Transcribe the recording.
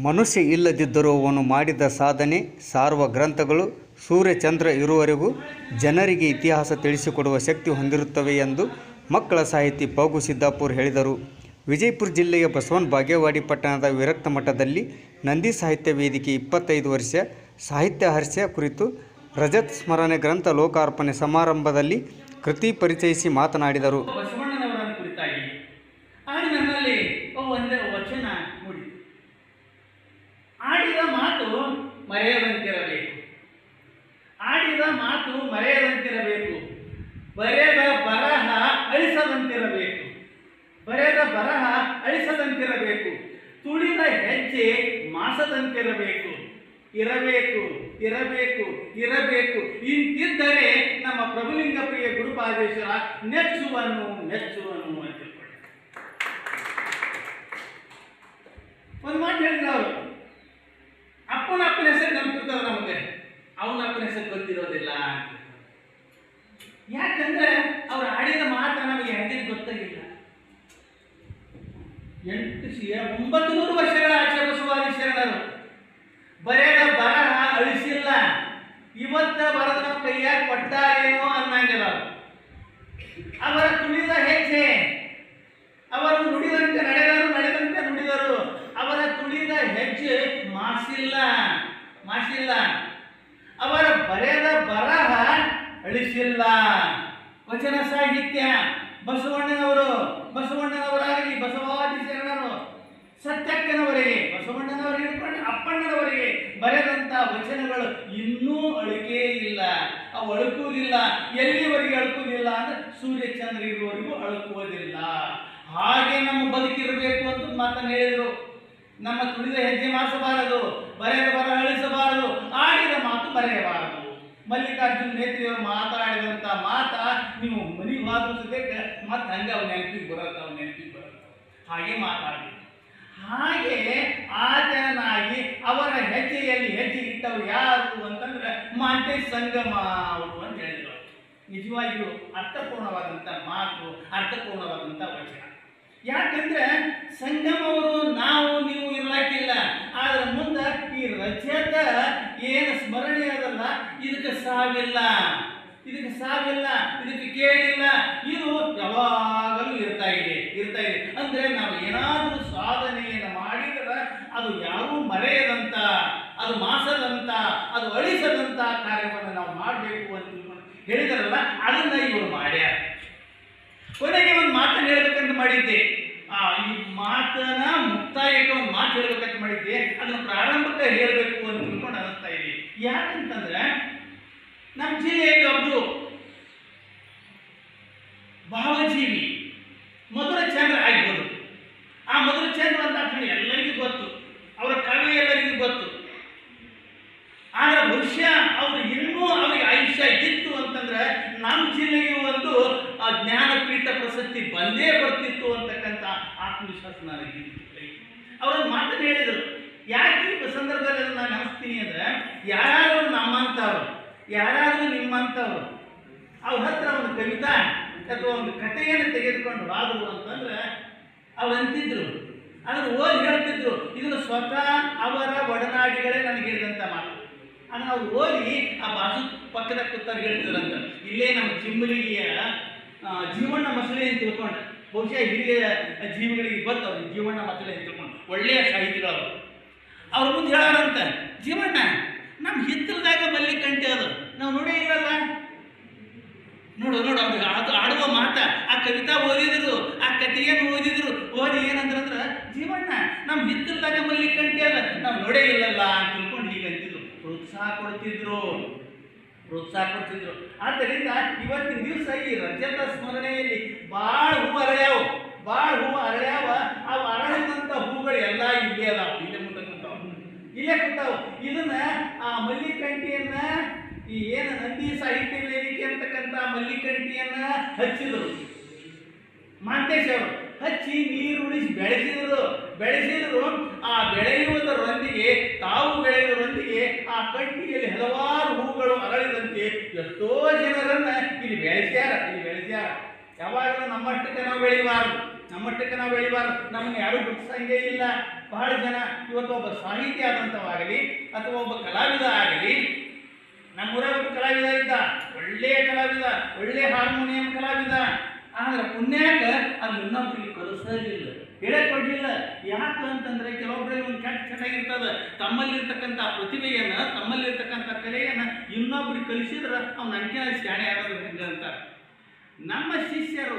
ಮನುಷ್ಯ ಇಲ್ಲದಿದ್ದರೂ ಅವನು ಮಾಡಿದ ಸಾಧನೆ ಸಾರುವ ಗ್ರಂಥಗಳು ಸೂರ್ಯಚಂದ್ರ ಇರುವವರೆಗೂ ಜನರಿಗೆ ಇತಿಹಾಸ ತಿಳಿಸಿಕೊಡುವ ಶಕ್ತಿ ಹೊಂದಿರುತ್ತವೆ ಎಂದು ಮಕ್ಕಳ ಸಾಹಿತಿ ಪಗು ಸಿದ್ದಾಪುರ್ ಹೇಳಿದರು. ವಿಜಯಪುರ ಜಿಲ್ಲೆಯ ಬಸವನ ಬಾಗೇವಾಡಿ ಪಟ್ಟಣದ ವಿರಕ್ತ ಮಠದಲ್ಲಿ ನಂದಿ ಸಾಹಿತ್ಯ ವೇದಿಕೆ 25 ವರ್ಷ ಸಾಹಿತ್ಯ ಹರ್ಷ ಕುರಿತು ರಜತ್ ಸ್ಮರಣೆ ಗ್ರಂಥ ಲೋಕಾರ್ಪಣೆ ಸಮಾರಂಭದಲ್ಲಿ ಕೃತಿ ಪರಿಚಯಿಸಿ ಮಾತನಾಡಿದರು. ಬಸವಣ್ಣನವರನ್ನು ಕುರಿತಾಗಿ ಆಗ ನನ್ನಲ್ಲಿ ಒಂದೇ ವಚನ ಮೂಡಿತು. ಆಡಿದ ಮಾತು ಮರೆಯದಂತಿರಬೇಕು, ಆಡಿದ ಮಾತು ಮರೆಯದಂತಿರಬೇಕು, ಬರೆದ ಬರಹ ಅಳಿಸದಂತಿರಬೇಕು, ಬರೆದ ಬರಹ ಅಳಿಸದಂತಿರಬೇಕು, ತುಳಿದ ಹೆಜ್ಜೆ ಮಾಸದಂತಿರಬೇಕು, ಇರಬೇಕು ಇರಬೇಕು ಇರಬೇಕು ಇಂತಿದ್ದರೆ ನಮ್ಮ ಪ್ರಭುಲಿಂಗ ಪ್ರಿಯ ಗುರುಪಾದೇಶ್ವರ ನೆಚ್ಚುವನು ಮೆಚ್ಚುವನು ಅಂತ ತಿಳ್ಕೊಳ್ಳಿ. ಒಂದು ಮಾತು ಹೇಳಿದ್ರು ಅವರು, ಅಪ್ಪನ ಹೆಸರು ನೆನಪಿರ್ತದೆ ನಮಗೆ, ಅವನ ಅಪ್ಪನ ಹೆಸರು ಗೊತ್ತಿರೋದಿಲ್ಲ ಅಂತ. ಯಾಕಂದ್ರೆ ಅವ್ರು ಆಡಿದ ಮಾತ್ರ ನಮಗೆ ಹೆಂಗಿನ ಗೊತ್ತಾಗಿಲ್ಲ. 900 ವರ್ಷಗಳ ಆಚೆ ಬಸವಾದಿ ಶರಣರು ಬರೆದ ಬರಹ ಅಳಿಸಿಲ್ಲ. ಇವತ್ತ ಬರೆದ ನಮ್ಮ ಕೈಯಾಗ ಕೊಟ್ಟಾರೇನೋ ಅನ್ನಂಗಿಲ್ಲ. ಅವರ ತುಳಿದ ಹೆಜ್ಜೆ, ಅವರು ನುಡಿದಂತೆ ನಡೆದರು, ನಡೆದಂತೆ ನುಡಿದರು. ಅವರ ತುಳಿದ ಹೆಜ್ಜೆ ಮಾಸಿಲ್ಲ. ಅವರ ಬರೆದ ಬರಹ ಅಳಿಸಿಲ್ಲ. ವಚನ ಸಾಹಿತ್ಯ ಬಸವಣ್ಣನವರಾಗಲಿ, ಬಸವಾದಿ ಶರಣರು ಸತ್ಯಕ್ಕನವರೆಗೆ, ಬಸವಣ್ಣನವರಿಗೆ ಹಿಡ್ಕೊಂಡು ಅಪ್ಪಣ್ಣನವರಿಗೆ ಬರೆದಂಥ ವಚನಗಳು ಇನ್ನೂ ಅಳುಕೇ ಇಲ್ಲ. ಅವು ಅಳುಕುವುದಿಲ್ಲ. ಎಲ್ಲಿವರೆಗೆ ಅಳುಕುವುದಿಲ್ಲ ಅಂದ್ರೆ ಸೂರ್ಯಚಂದ್ರ ಇರುವವರೆಗೂ ಅಳುಕುವುದಿಲ್ಲ. ಹಾಗೆ ನಮ್ಮ ಬದುಕಿರಬೇಕು ಅಂತ ಮಾತನ್ನು ಹೇಳಿದರು. ನಮ್ಮ ತುಳಿದ ಹೆಜ್ಜೆ ಮಾಸಬಾರದು, ಬರೆದ ಬರಹ ಅಳಿಸಬಾರದು, ಆಡಿದ ಮಾತು ಬರೆಯಬಾರದು. ಮಲ್ಲಿಕಾರ್ಜುನ್ ಮೇತ್ರಿಯವರು ಮಾತಾಡಿದಂಥ ಮಾತ ನೀವು ಮನೆಗೆ ವಾದಿಸಬೇಕು, ಮತ್ತೆ ಹಂಗೆ ಅವ್ನ ನೆನಪಿಗೆ ಬರುತ್ತೆ. ಹಾಗೆ ಮಾತಾಡಬೇಕು. ಹಾಗೆ ಆತನಾಗಿ ಅವರ ಹೆಜ್ಜೆಯಲ್ಲಿ ಹೆಜ್ಜೆ ಇಟ್ಟವರು ಯಾರು ಅಂತಂದ್ರೆ ಮಾತೆ ಸಂಗಮ ಅವರು ಅಂತ ಹೇಳಿದರು. ನಿಜವಾಗಿಯೂ ಅರ್ಥಪೂರ್ಣವಾದಂಥ ಮಾತು, ಅರ್ಥಪೂರ್ಣವಾದಂಥ ವಚನ. ಯಾಕಂದ್ರೆ ಸಂಗಮ ಅವರು ನಾವು ನೀವು ಇರ್ಲಾಕಿಲ್ಲ. ಆದ್ರೆ ಮುಂದೆ ಈ ರಜತ ಏನು ಸ್ಮರಣೆ ಅದಲ್ಲ, ಇದಕ್ಕೆ ಸಾವಿಲ್ಲ, ಇದಕ್ಕೆ ಕೇಳಿಲ್ಲ. ಇದು ಯಾವಾಗಲೂ ಇರ್ತಾ ಇದೆ. ಅಂದ್ರೆ ನಾವು ಏನಾದರೂ ಸಾಧನೆಯನ್ನು ಮಾಡಿದರೆ ಅದು ಯಾರೂ ಮರೆಯದಂತ, ಅದು ಮಾಸದಂತ, ಅದು ಅಳಿಸದಂತ ಕಾರ್ಯವನ್ನು ನಾವು ಮಾಡಬೇಕು ಅಂತ ಹೇಳಿದಾರಲ್ಲ, ಅದನ್ನ ಇವರು ಮಾಡ್ಯಾರ. ಕೊನೆಗೆ ಒಂದು ಮಾತನ್ನು ಹೇಳ್ಬೇಕಂತ ಮಾಡಿದ್ದೆ. ಈ ಮಾತನ್ನ ಮುಕ್ತಾಯಕ್ಕೆ ಒಂದು ಮಾತು ಹೇಳ್ಬೇಕಂತ ಮಾಡಿದ್ದೆ. ಅದನ್ನು ಪ್ರಾರಂಭಕ್ಕೆ ಹೇಳಬೇಕು ಅಂತ ತಿಳ್ಕೊಂಡು ಅನಿಸ್ತಾ ಇದೆ. ಯಾಕಂತಂದ್ರೆ ನಮ್ಮ ಜಿಲ್ಲೆಯಲ್ಲಿ ಒಬ್ರು ಭಾವಜೀವಿ ಮಧುರಚಂದ್ರ ಆಗ್ಬೋದು. ಆ ಮಧುರಚಂದ್ರ ಅಂತ ಎಲ್ಲರಿಗೂ ಗೊತ್ತು, ಅವರ ಕವಿ ಎಲ್ಲರಿಗೂ ಗೊತ್ತು. ಆದರೆ ಬಹುಶಃ ಅವರು ಇನ್ನೂ ಅವರಿಗೆ ಆಯುಷ್ಯ ಇತ್ತು ಅಂತಂದ್ರೆ ನಮ್ಮ ಜಿಲ್ಲೆಗೆ ಒಂದು ಜ್ಞಾನಪೀಠ ಪ್ರಶಸ್ತಿ ಬಂದೇ ಬರ್ತಿತ್ತು ಅಂತಕ್ಕಂಥ ಆತ್ಮವಿಶ್ವಾಸ ನನಗೆ. ಅವರೊಂದು ಮಾತನ್ನು ಹೇಳಿದರು. ಯಾಕೆ ಈ ಸಂದರ್ಭದಲ್ಲಿ ನಾನು ಅನಿಸ್ತೀನಿ ಅಂದ್ರೆ, ಯಾರಾದರೂ ನಮ್ಮಂಥವ್ರು, ಯಾರಾದರೂ ನಿಮ್ಮಂಥವ್ರು ಅವ್ರ ಹತ್ರ ಒಂದು ಕವಿತಾ ಅಥವಾ ಒಂದು ಕಥೆಯನ್ನು ತೆಗೆದುಕೊಂಡು ಆದರು ಅಂತಂದ್ರೆ ಅವ್ರು ಅಂತಿದ್ರು, ಅದನ್ನು ಓದಿ ಹೇಳ್ತಿದ್ರು. ಇದನ್ನು ಸ್ವತಃ ಅವರ ಒಡನಾಡಿಗಳೇ ನನಗೆ ಹೇಳಿದಂಥ ಮಾತು. ಅದನ್ನು ಅವ್ರು ಓದಿ ಆ ಬಾಜು ಪಕ್ಕದ ಕೂತವ್ರು ಹೇಳ್ತಿದ್ರಂತ. ಇಲ್ಲೇ ನಮ್ಮ ಚಿಮ್ಮಲಿಗೆಯ ಜೀವಣ್ಣ ಮಸಳೆ ಅಂತ ತಿಳ್ಕೊಂಡು, ಬಹುಶಃ ಹಿರಿಯ ಜೀವಿಗಳಿಗೆ ಗೊತ್ತು ಅವ್ರಿಗೆ ಜೀವಣ್ಣ ಮಸಳೆ ಅಂತ ತಿಳ್ಕೊಂಡು, ಒಳ್ಳೆಯ ಸಾಹಿತಿಗಳು. ಅವ್ರ ಮುಂದೆ ಹೇಳೋರಂತ, ಜೀವಣ್ಣ ನಮ್ಮ ಹಿತ್ತಲದಾಗ ಮಲ್ಲಿಕಂಠೆ ಅದು ನಾವು ನೋಡೇ ಇಲ್ಲಲ್ಲ. ನೋಡು ಅವ್ರಿಗೆ ಅದು ಆಡುವ ಮಾತ, ಆ ಕವಿತಾ ಓದಿದ್ರು, ಆ ಕಥೆಯನ್ನು ಓದಿದ್ರು. ಓದಿ ಏನಂದ್ರಂದ್ರೆ, ಜೀವಣ್ಣ ನಮ್ಮ ಹಿತ್ತಲದಾಗ ಮಲ್ಲಿಕಂಠೆ ಅದ ನಾವು ನೋಡೇ ಇಲ್ಲಲ್ಲ ಅಂತ ತಿಳ್ಕೊಂಡು ಹೀಗಂತಿದ್ರು. ಪ್ರೋತ್ಸಾಹ ಕೊಡ್ತಿದ್ರು. ಆದ್ದರಿಂದ ಇವತ್ತಿನ ದಿವಸ ಈ ರಜತ ಸ್ಮರಣೆಯಲ್ಲಿ ಭಾಳ ಹೂವು ಅರಳ್ಯಾವ. ಅವು ಅರಳಿದಂಥ ಹೂಗಳು ಎಲ್ಲ ಇಲ್ಲೇ ಅದಾವ, ಇಲ್ಲೇ ಕುಂತಾವ. ಇದನ್ನ ಆ ಮಲ್ಲಿಕಂಠಿಯನ್ನ, ಈ ಏನು ನಂದಿ ಸಾಹಿತ್ಯ ವೇದಿಕೆ ಅಂತಕ್ಕಂಥ ಮಲ್ಲಿಕಂಠಿಯನ್ನ ಹಚ್ಚಿದರು ಮಾಂತೇಶ್ ಅವರು. ಹಚ್ಚಿ ನೀರು ಉಳಿಸಿ ಬೆಳೆಸಿದರು. ಆ ಬೆಳೆಯುವುದರೊಂದಿಗೆ, ತಾವು ಬೆಳೆಯುವುದರೊಂದಿಗೆ ಆ ಕಟ್ಟಿಗೆಯಲ್ಲಿ ಹಲವಾರು ಹೂಗಳು ಅರಳಿದಂತೆ ಎಷ್ಟೋ ಜನರನ್ನ ಇಲ್ಲಿ ಬೆಳೆಸ್ಯಾರ. ಯಾವಾಗಲೂ ನಮ್ಮಷ್ಟಕ್ಕೆ ನಾವು ಬೆಳಿಬಾರ್ದು, ನಮ್ಮನ್ನು ಯಾರೂ ಗುರುತಿಸಂಗೇ ಇಲ್ಲ. ಬಹಳ ಜನ ಇವತ್ತು ಒಬ್ಬ ಸಾಹಿತಿ ಆದಂಥವಾಗಲಿ ಅಥವಾ ಒಬ್ಬ ಕಲಾವಿದ ಆಗಲಿ, ನಮ್ಮೂರಾಗ ಒಬ್ಬ ಕಲಾವಿದ ಇದ್ದ, ಒಳ್ಳೆಯ ಕಲಾವಿದ, ಒಳ್ಳೆಯ ಹಾರ್ಮೋನಿಯಂ ಕಲಾವಿದ. ಆದ್ರೆ ಪುಣ್ಯಾಕ ಅದು ಇನ್ನೊಬ್ಬರಿಗೆ ಕಲಿಸಲಿಲ್ಲ, ಹೇಳಕೊಡ್ಲಿಲ್ಲ. ಯಾಕೆ ಅಂತಂದ್ರೆ ಕೆಲವೊಬ್ಬರಿಗೆ ಒಂದು ಕೆಟ್ಟಾಗಿರ್ತದೆ. ತಮ್ಮಲ್ಲಿರ್ತಕ್ಕಂಥ ಪ್ರತಿಭೆಯನ್ನು, ತಮ್ಮಲ್ಲಿರ್ತಕ್ಕಂಥ ಕಲೆಯನ್ನು ಇನ್ನೊಬ್ರಿಗೆ ಕಲಿಸಿದ್ರೆ ಅವ್ನು ಅಂಕಿನ ಶಾಣೆ ಆಗೋದು ಹೆಂಗೆ ಅಂತಾರೆ. ನಮ್ಮ ಶಿಷ್ಯರು